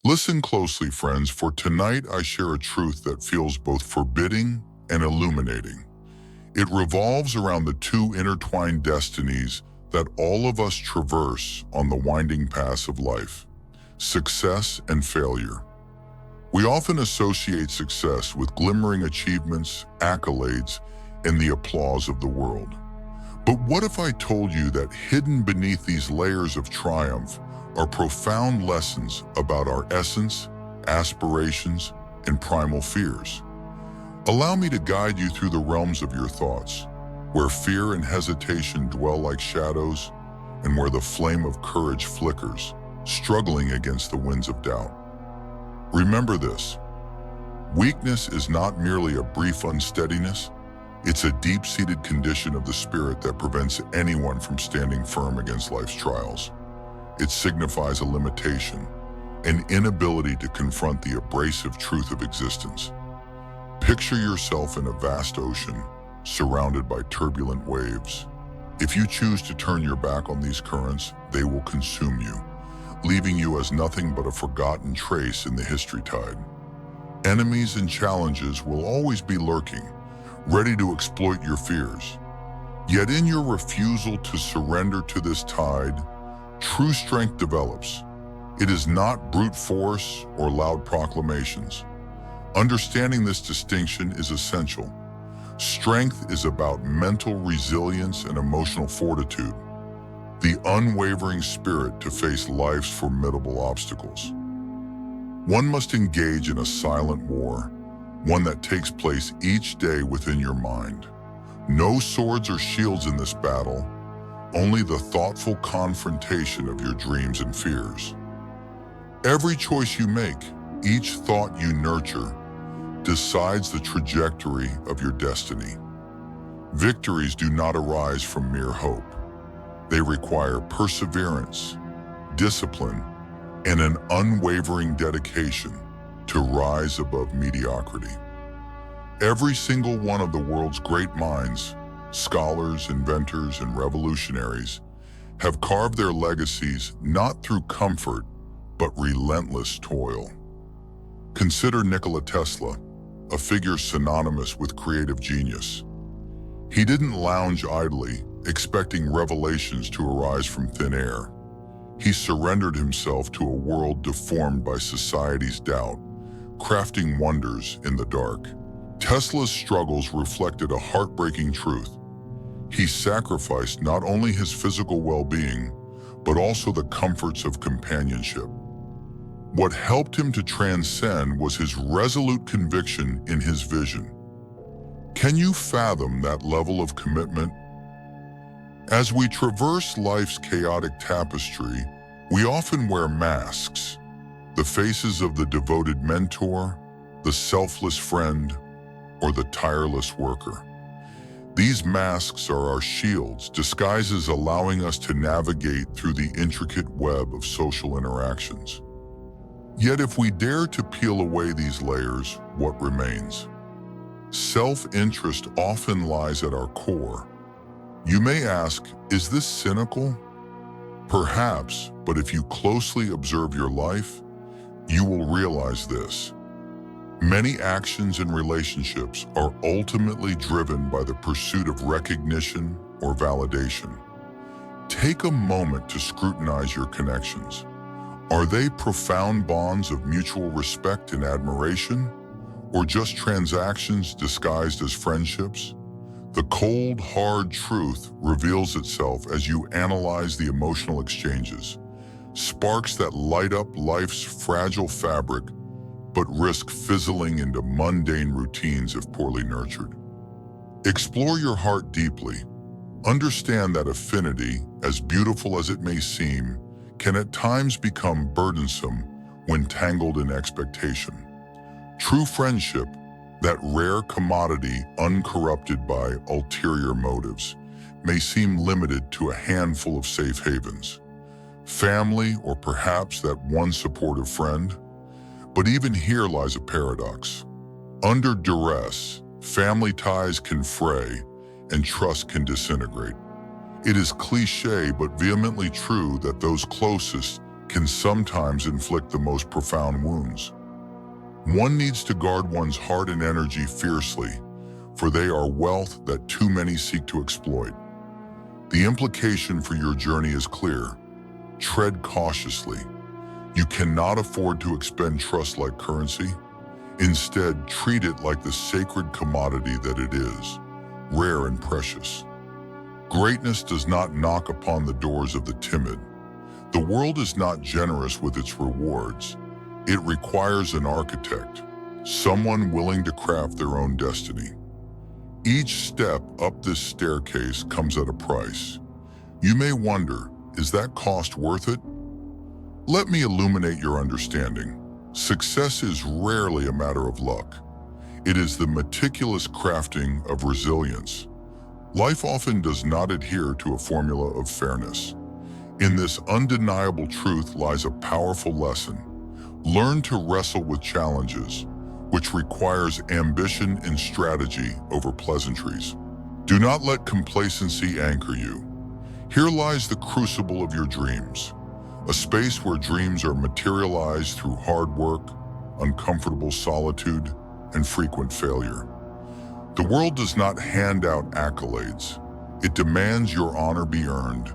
Listen closely, friends, for tonight I share a truth that feels both forbidding and illuminating. It revolves around the two intertwined destinies that all of us traverse on the winding paths of life: success and failure. We often associate success with glimmering achievements, accolades, and the applause of the world. But what if I told you that hidden beneath these layers of triumph are profound lessons about our essence, aspirations, and primal fears? Allow me to guide you through the realms of your thoughts, where fear and hesitation dwell like shadows, and where the flame of courage flickers, struggling against the winds of doubt. Remember this: weakness is not merely a brief unsteadiness, it's a deep-seated condition of the spirit that prevents anyone from standing firm against life's trials. It signifies a limitation, an inability to confront the abrasive truth of existence. Picture yourself in a vast ocean, surrounded by turbulent waves. If you choose to turn your back on these currents, they will consume you, leaving you as nothing but a forgotten trace in the history tide. Enemies and challenges will always be lurking, ready to exploit your fears. Yet in your refusal to surrender to this tide, true strength develops. It is not brute force or loud proclamations. Understanding this distinction is essential. Strength is about mental resilience and emotional fortitude, the unwavering spirit to face life's formidable obstacles. One must engage in a silent war, one that takes place each day within your mind. No swords or shields in this battle, only the thoughtful confrontation of your dreams and fears. Every choice you make, each thought you nurture, decides the trajectory of your destiny. Victories do not arise from mere hope. They require perseverance, discipline, and an unwavering dedication to rise above mediocrity. Every single one of the world's great minds, scholars, inventors, and revolutionaries, have carved their legacies not through comfort, but relentless toil. Consider Nikola Tesla, a figure synonymous with creative genius. He didn't lounge idly, expecting revelations to arise from thin air. He surrendered himself to a world deformed by society's doubt, crafting wonders in the dark. Tesla's struggles reflected a heartbreaking truth. He sacrificed not only his physical well-being, but also the comforts of companionship. What helped him to transcend was his resolute conviction in his vision. Can you fathom that level of commitment? As we traverse life's chaotic tapestry, we often wear masks, the faces of the devoted mentor, the selfless friend, or the tireless worker. These masks are our shields, disguises allowing us to navigate through the intricate web of social interactions. Yet if we dare to peel away these layers, what remains? Self-interest often lies at our core. You may ask, is this cynical? Perhaps, but if you closely observe your life, you will realize this. Many actions and relationships are ultimately driven by the pursuit of recognition or validation. Take a moment to scrutinize your connections. Are they profound bonds of mutual respect and admiration, or just transactions disguised as friendships? The cold, hard truth reveals itself as you analyze the emotional exchanges, sparks that light up life's fragile fabric, but risk fizzling into mundane routines if poorly nurtured. Explore your heart deeply. Understand that affinity, as beautiful as it may seem, can at times become burdensome when tangled in expectation. True friendship, that rare commodity uncorrupted by ulterior motives, may seem limited to a handful of safe havens. Family, or perhaps that one supportive friend. But even here lies a paradox. Under duress, family ties can fray and trust can disintegrate. It is cliché but vehemently true that those closest can sometimes inflict the most profound wounds. One needs to guard one's heart and energy fiercely, for they are wealth that too many seek to exploit. The implication for your journey is clear. Tread cautiously. You cannot afford to expend trust like currency. Instead, treat it like the sacred commodity that it is, rare and precious. Greatness does not knock upon the doors of the timid. The world is not generous with its rewards. It requires an architect, someone willing to craft their own destiny. Each step up this staircase comes at a price. You may wonder, is that cost worth it? Let me illuminate your understanding. Success is rarely a matter of luck. It is the meticulous crafting of resilience. Life often does not adhere to a formula of fairness. In this undeniable truth lies a powerful lesson. Learn to wrestle with challenges, which requires ambition and strategy over pleasantries. Do not let complacency anchor you. Here lies the crucible of your dreams, a space where dreams are materialized through hard work, uncomfortable solitude, and frequent failure. The world does not hand out accolades. It demands your honor be earned,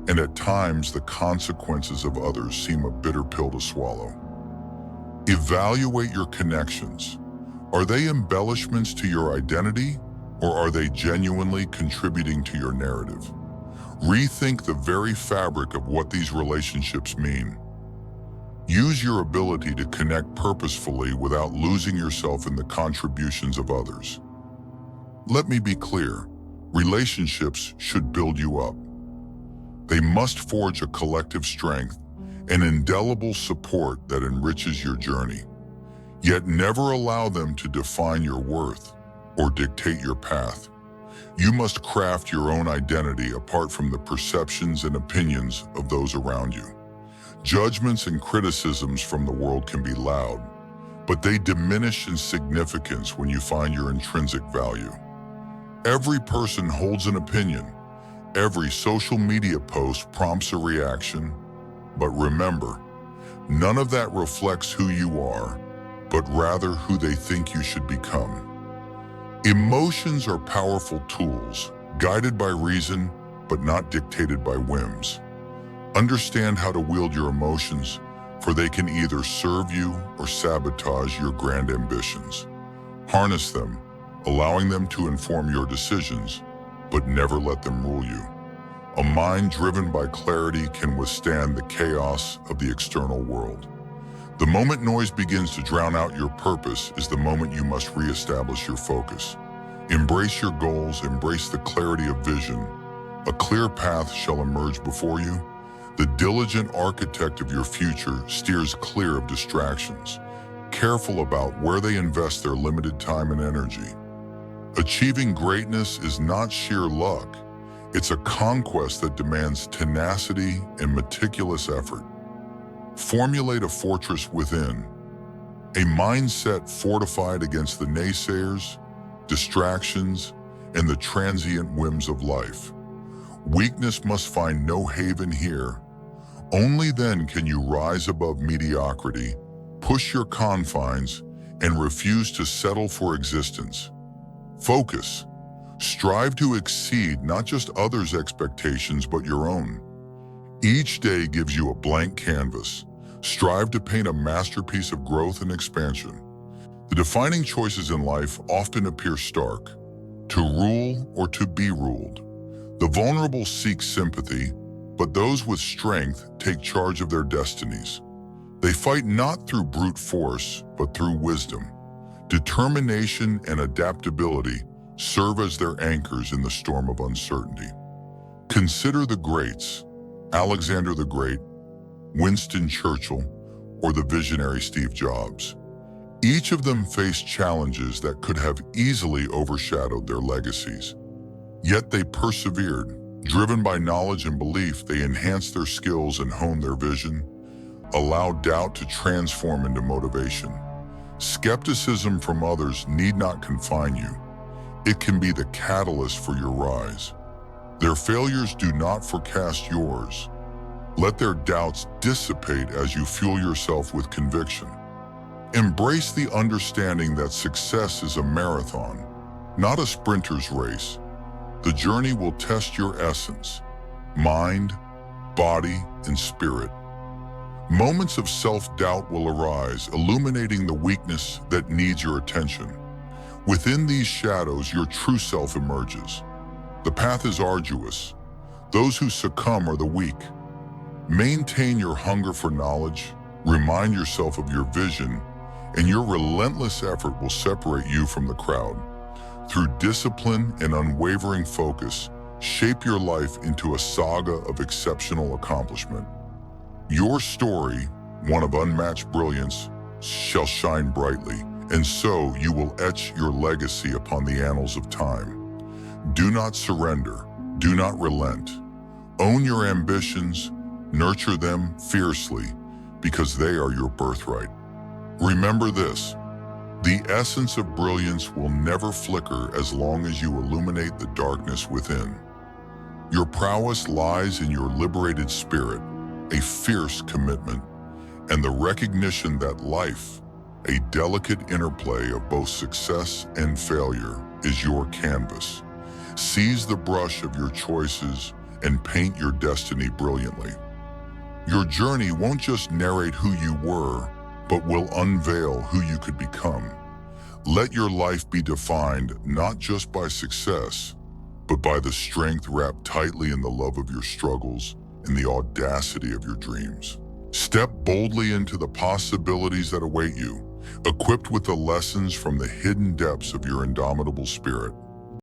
and at times the consequences of others seem a bitter pill to swallow. Evaluate your connections. Are they embellishments to your identity, or are they genuinely contributing to your narrative? Rethink the very fabric of what these relationships mean. Use your ability to connect purposefully without losing yourself in the contributions of others. Let me be clear, relationships should build you up. They must forge a collective strength, an indelible support that enriches your journey. Yet never allow them to define your worth or dictate your path. You must craft your own identity apart from the perceptions and opinions of those around you. Judgments and criticisms from the world can be loud, but they diminish in significance when you find your intrinsic value. Every person holds an opinion. Every social media post prompts a reaction. But remember, none of that reflects who you are, but rather who they think you should become. Emotions are powerful tools, guided by reason, but not dictated by whims. Understand how to wield your emotions, for they can either serve you or sabotage your grand ambitions. Harness them, allowing them to inform your decisions, but never let them rule you. A mind driven by clarity can withstand the chaos of the external world. The moment noise begins to drown out your purpose is the moment you must reestablish your focus. Embrace your goals, embrace the clarity of vision. A clear path shall emerge before you. The diligent architect of your future steers clear of distractions, careful about where they invest their limited time and energy. Achieving greatness is not sheer luck. It's a conquest that demands tenacity and meticulous effort. Formulate a fortress within, a mindset fortified against the naysayers, distractions, and the transient whims of life. Weakness must find no haven here. Only then can you rise above mediocrity, push your confines, and refuse to settle for existence. Focus. Strive to exceed not just others' expectations, but your own. Each day gives you a blank canvas. Strive to paint a masterpiece of growth and expansion. The defining choices in life often appear stark: to rule or to be ruled. The vulnerable seek sympathy, but those with strength take charge of their destinies. They fight not through brute force, but through wisdom. Determination and adaptability serve as their anchors in the storm of uncertainty. Consider the greats: Alexander the Great, Winston Churchill, or the visionary Steve Jobs. Each of them faced challenges that could have easily overshadowed their legacies. Yet they persevered. Driven by knowledge and belief, they enhanced their skills and honed their vision, allowed doubt to transform into motivation. Skepticism from others need not confine you. It can be the catalyst for your rise. Their failures do not forecast yours. Let their doubts dissipate as you fuel yourself with conviction. Embrace the understanding that success is a marathon, not a sprinter's race. The journey will test your essence, mind, body, and spirit. Moments of self-doubt will arise, illuminating the weakness that needs your attention. Within these shadows, your true self emerges. The path is arduous. Those who succumb are the weak. Maintain your hunger for knowledge, remind yourself of your vision, and your relentless effort will separate you from the crowd. Through discipline and unwavering focus, shape your life into a saga of exceptional accomplishment. Your story, one of unmatched brilliance, shall shine brightly, and so you will etch your legacy upon the annals of time. Do not surrender, do not relent. Own your ambitions, nurture them fiercely, because they are your birthright. Remember this, the essence of brilliance will never flicker as long as you illuminate the darkness within. Your prowess lies in your liberated spirit, a fierce commitment, and the recognition that life, a delicate interplay of both success and failure, is your canvas. Seize the brush of your choices and paint your destiny brilliantly. Your journey won't just narrate who you were, but will unveil who you could become. Let your life be defined not just by success, but by the strength wrapped tightly in the love of your struggles and the audacity of your dreams. Step boldly into the possibilities that await you, equipped with the lessons from the hidden depths of your indomitable spirit.